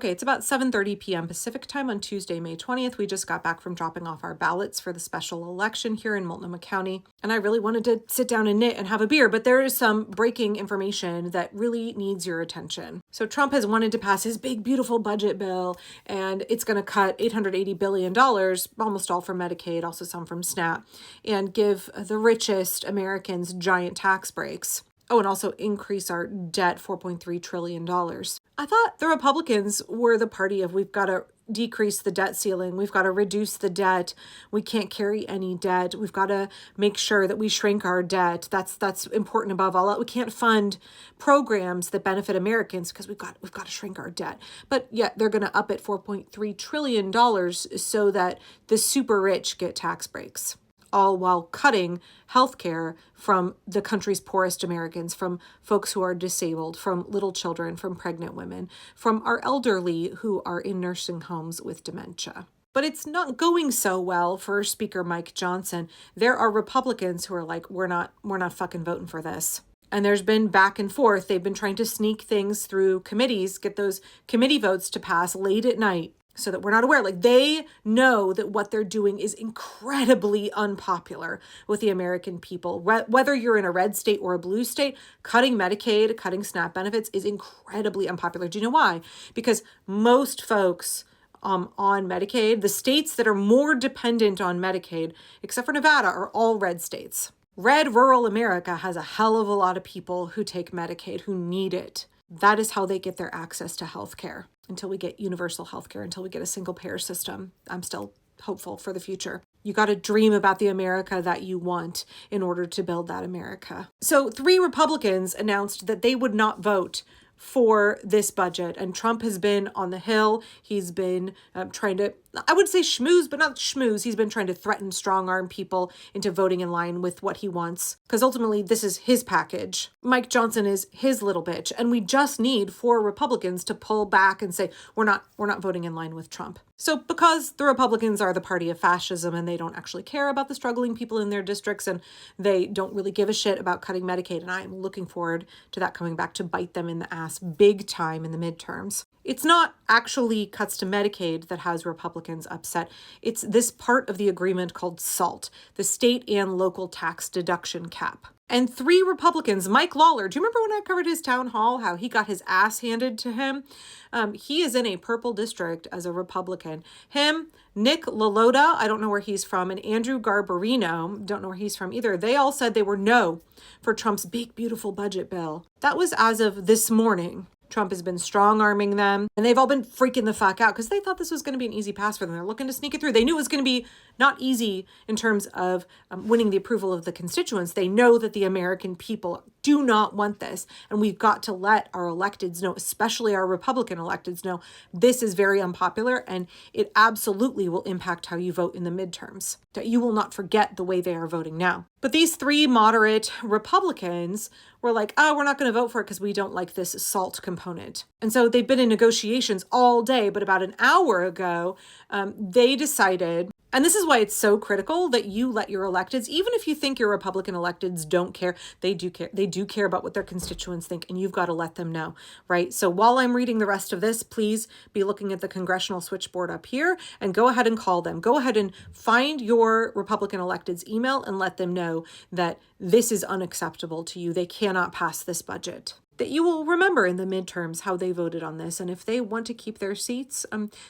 Okay, it's about 7:30 p.m. Pacific time on Tuesday, May 20th. We just got back from dropping off our ballots for the special election here in Multnomah County, and I really wanted to sit down and knit and have a beer, but there is some breaking information that really needs your attention. So Trump has wanted to pass his big, beautiful budget bill, and it's going to cut $880 billion, almost all from Medicaid, also some from SNAP, and give the richest Americans giant tax breaks. Oh, and also increase our debt $4.3 trillion. I thought the Republicans were the party of we've got to decrease the debt ceiling. We've got to reduce the debt. We can't carry any debt. We've got to make sure that we shrink our debt. That's important above all. We can't fund programs that benefit Americans because we've got to shrink our debt. But yet they're going to up it $4.3 trillion so that the super rich get tax breaks, all while cutting healthcare from the country's poorest Americans, from folks who are disabled, from little children, from pregnant women, from our elderly who are in nursing homes with dementia. But it's not going so well for Speaker Mike Johnson. There are Republicans who are like, we're not fucking voting for this. And there's been back and forth. They've been trying to sneak things through committees, get those committee votes to pass late at night, so that we're not aware. Like, they know that what they're doing is incredibly unpopular with the American people. Whether you're in a red state or a blue state, cutting Medicaid, cutting SNAP benefits is incredibly unpopular. Do you know why? Because most folks on Medicaid, the states that are more dependent on Medicaid, except for Nevada, are all red states. Red rural America has a hell of a lot of people who take Medicaid, who need it. That is how they get their access to health care until we get universal health care, until we get a single payer system. I'm still hopeful for the future. You got to dream about the America that you want in order to build that America. So 3 Republicans announced that they would not vote for this budget. And Trump has been on the Hill. He's been trying to, I would say schmooze, but not schmooze. He's been trying to threaten, strong arm people into voting in line with what he wants. Because ultimately, this is his package. Mike Johnson is his little bitch. And we just need 4 Republicans to pull back and say, we're not voting in line with Trump. So because the Republicans are the party of fascism and they don't actually care about the struggling people in their districts and they don't really give a shit about cutting Medicaid, and I'm looking forward to that coming back to bite them in the ass big time in the midterms. It's not actually cuts to Medicaid that has Republicans upset. It's this part of the agreement called SALT, the state and local tax deduction cap. And 3 Republicans, Mike Lawler, do you remember when I covered his town hall, how he got his ass handed to him? He is in a purple district as a Republican. Him, Nick LaLota, I don't know where he's from, and Andrew Garbarino, don't know where he's from either. They all said they were no for Trump's big, beautiful budget bill. That was as of this morning. Trump has been strong-arming them, and they've all been freaking the fuck out because they thought this was going to be an easy pass for them. They're looking to sneak it through. They knew it was going to be not easy in terms of winning the approval of the constituents. They know that the American people do not want this, and we've got to let our electeds know, especially our Republican electeds know, this is very unpopular, and it absolutely will impact how you vote in the midterms. That you will not forget the way they are voting now. But these 3 moderate Republicans were like, oh, we're not going to vote for it because we don't like this SALT component. And so they've been in negotiations all day, but about an hour ago, they decided, and this is why it's so critical that you let your electeds, even if you think your Republican electeds don't care, they do care. They do care about what their constituents think, and you've got to let them know, right? So while I'm reading the rest of this, please be looking at the Congressional Switchboard up here and go ahead and call them. Go ahead and find your Republican electeds' email and let them know that this is unacceptable to you. They cannot pass this budget. That you will remember in the midterms how they voted on this, and if they want to keep their seats,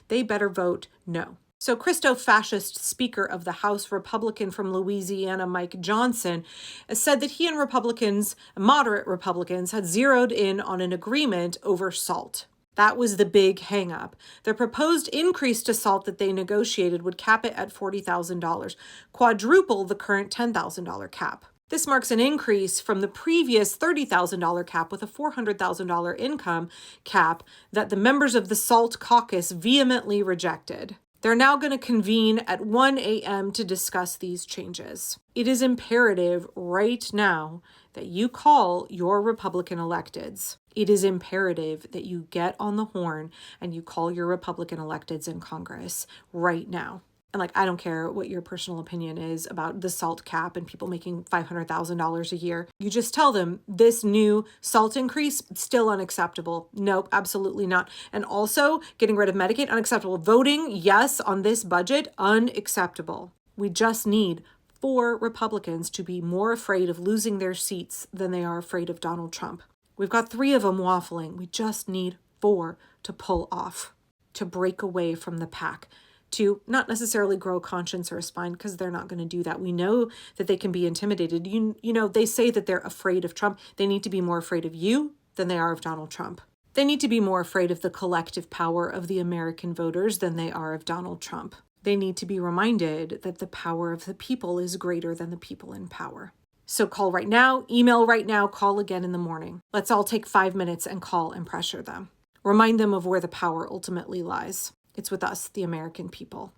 they better vote no. So Christo-fascist Speaker of the House, Republican from Louisiana, Mike Johnson, said that he and Republicans, moderate Republicans, had zeroed in on an agreement over SALT. That was the big hang-up. The proposed increase to SALT that they negotiated would cap it at $40,000, quadruple the current $10,000 cap. This marks an increase from the previous $30,000 cap with a $400,000 income cap that the members of the SALT caucus vehemently rejected. They're now going to convene at 1 a.m. to discuss these changes. It is imperative right now that you call your Republican electeds. It is imperative that you get on the horn and you call your Republican electeds in Congress right now. And like, I don't care what your personal opinion is about the SALT cap and people making $500,000 a year. You just tell them this new SALT increase, still unacceptable. Nope, absolutely not. And also getting rid of Medicaid, unacceptable. Voting yes on this budget, unacceptable. We just need 4 Republicans to be more afraid of losing their seats than they are afraid of Donald Trump. We've got 3 of them waffling. We just need 4 to pull off, to break away from the pack, to not necessarily grow a conscience or a spine, because they're not going to do that. We know that they can be intimidated. You know, they say that they're afraid of Trump. They need to be more afraid of you than they are of Donald Trump. They need to be more afraid of the collective power of the American voters than they are of Donald Trump. They need to be reminded that the power of the people is greater than the people in power. So call right now, email right now, call again in the morning. Let's all take 5 minutes and call and pressure them. Remind them of where the power ultimately lies. It's with us, the American people.